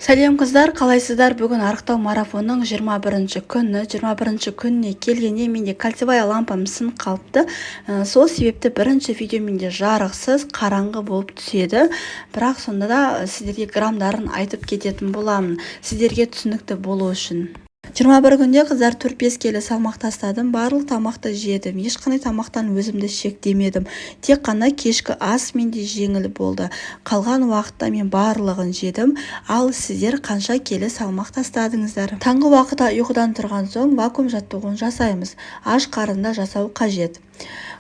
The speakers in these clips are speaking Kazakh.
Сәлем қыздар, қалайсыздар? Бүгін арықтау марафонның 21-ші күні. 21-ші күніне келгенде менде кольцевая лампам сынып қалыпты. Сол себепті бірінші видео менде жарықсыз, қараңғы болып түседі. Бірақ сонда да сіздерге граммдарын айтып кететін боламын, сіздерге түсінікті болу үшін. 21 күнде қыздар 4-5 келі салмақ тастадым. Барлық тамақты жедім. Ешқандай тамақтан өзімді шектемедім. Тек қана кешкі ас менде жеңіл болды. Қалған уақытта мен барлығын жедім. Ал сіздер қанша келі салмақ тастадыңыздар? Таңғы уақытта ұйқыдан тұрған соң вакуум жаттығуын жасаймыз. Аш қарында жасау қажет.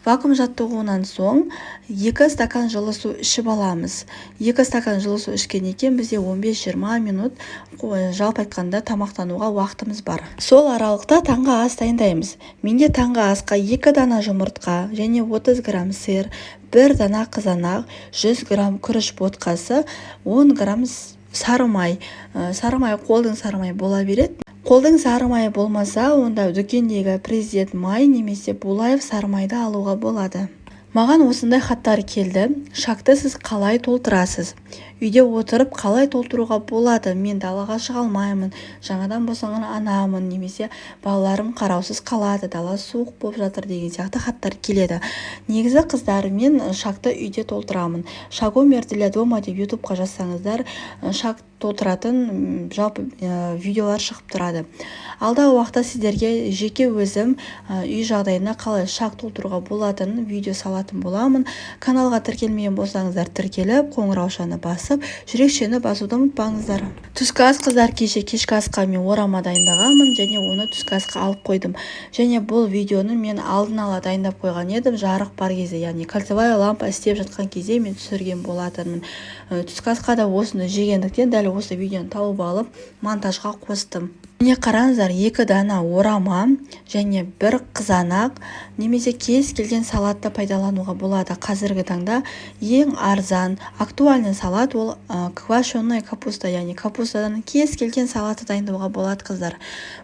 Вакуум жаттығуынан соң 2 стакан жылы су ішіп аламыз. 2 стакан жылы су ішкеннен кейін бізде 15-20 минут жалпы айтқанда тамақтануға уақытымыз бар. Сол аралықта таңғы ас дайындаймыз. Менде таңғы асқа 2 дана жұмыртқа және 30 грамм сыр, 1 дана қызанақ, 100 грамм күріш ботқасы, 10 грамм сары май. Сары май қолдың сары май бола береді. Қолдың сары майы болмаса, онда дүкендегі президент май немесе Булаев сары майды алуға болады. Маған осындай хаттар келді. Шакты сіз қалай толтырасыз? Үйде отырып қалай толтыруға болады? Мен далаға шыға алмаймын. Жаңадан босанған анамын, немесе балаларым қараусыз қалады, дала суық болып жатыр деген сияқты хаттар келеді. Негізі қыздар, мен шакты үйде толтырамын. Шагомер для дома деп ютубқа жазсаңыздар, шак толтыратын жалпы видеолар шығып тұрады. Алдағы уақытта сіздерге жеке өзім үй жағдайына қалай шак толтыруға болатынын видео салатын боламын. Каналға тіркелмеген болсаңыздар тіркеліп, қоңыраушаны басып, жүрекшені басуды ұмытпаңыздар. Түскі ас қыздар, кешкі асқа мен орама дайындағанмын және оны түскі асқа алып қойдым. Және бұл видеоны мен алдын ала дайындап қойған едім, жарық бар кезде, яғни кольцевая лампа істеп жатқан кезде мен түсірген болатынмын. Түскі асқа да осыны жегендіктен дәл осы видеоны тауып алып монтажға қостым. Міне қараңыздар, 2 дана орама және 1 қызанақ, немесе кез келген салатты пайдалануға болады. Қазіргі таңда ең арзан, актуальный салат ол квашеная капуста, яғни капустадан кез келген салатты дайындауға болады қыздар.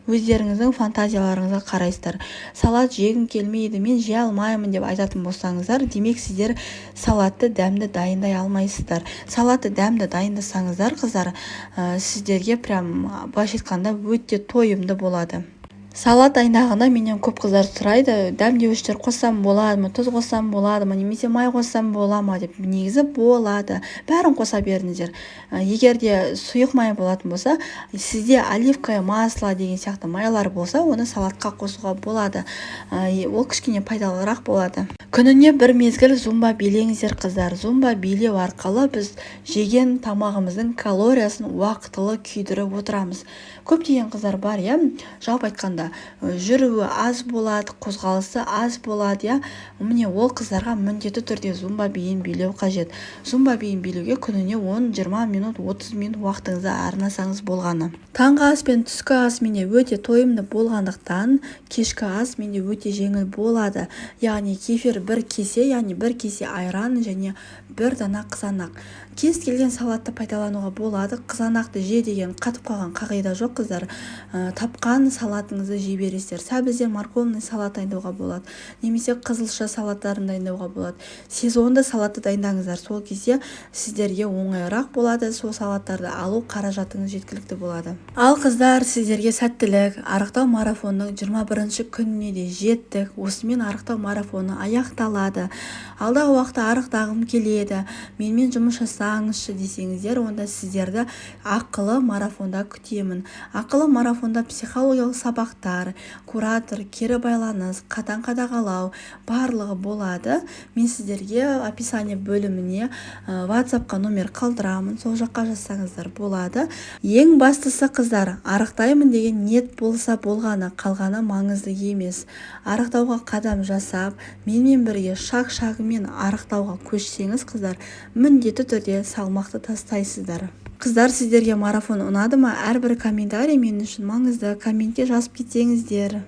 Өздеріңіздің фантазияларыңызға қарайсыздар. Салат жегім келмейді, мен жей алмаймын деп айтатын болсаңыздар, демек сіздер салатты дәмді дайындай алмайсыздар. Салатты дәмді дайындасаңыздар қыздар, сіздерге прям былайша айтқанда өте тойымды болады. Салат дайындағанда менен көп қыздар сұрайды, дәмдеуіштер қоссам болады ма, тұз қоссам болады ма, немесе май қоссам бола ма деп. Негізі болады. Бәрін қоса беріңіздер. Егер де сұйық май болатын болса, сізде оливковое масло деген сияқты майлар болса, оны салатқа қосуға болады. Ол кішкене пайдалырақ болады. Күніне бір мезгіл зумба билеңіздер қыздар. Зумба билеу арқылы біз жеген тамағымыздың калориясын уақытылы күйдіріп отырамыз. Көптеген қыздар бар, жалпы айтқанда жүруі аз болады, қозғалысы аз болады, міне ол қыздарға міндетті түрде зумба биін билеу қажет. Зумба биін билеуге күніне 10-20 минут, 30 минут уақытыңызды арнасаңыз болғаны. Таңғы ас пен түскі ас менде өте тойымды болғандықтан, кешкі ас менде өте жеңіл болады. Яғни кефир 1 кесе, яғни 1 кесе айран және 1 дана қызанақ. Кез келген салатты пайдалануға болады. Қызанақты же деген қатып қалған қағида жоқ қыздар. Тапқан салатыңызды жей бересіздер. Сәбізден морковный салат дайындауға болады, немесе қызылша салаттарын дайындауға болады. Сезонды салатты дайындаңыздар. Сол кезде сіздерге оңайырақ болады. Сол салаттарды алу қаражатыңыз жеткілікті болады. Ал қыздар, сіздерге сәттілік. Арықтау марафонның 21-ші күніне де жеттік. Осымен арықтау марафоны аяқталады. Алдағы уақытта арықтағым келеді, менімен жұмыс жасаңызшы десеңіздер, онда сіздерді ақылы марафонда күтемін. Ақылы марафонда психологиялық сабақтар, куратор, кері байланыс, қатаң қадағалау барлығы болады. Мен сіздерге описание бөліміне WhatsApp-қа номер қалдырамын, сол жаққа жазсаңыздар болады. Ең бастысы қыздар, арықтаймын деген ниет болса болғаны, қалғаны маңызды емес. Арықтауға қадам жасап, менімен бірге шаг-шагымен арықтауға көшсеңіз қыздар, міндетті түрде салмақты тастайсыздар. Қыздар, сіздерге марафон ұнады ма? Әрбір комментарий мен үшін маңызды. Комментке жазып кетсеңіздер.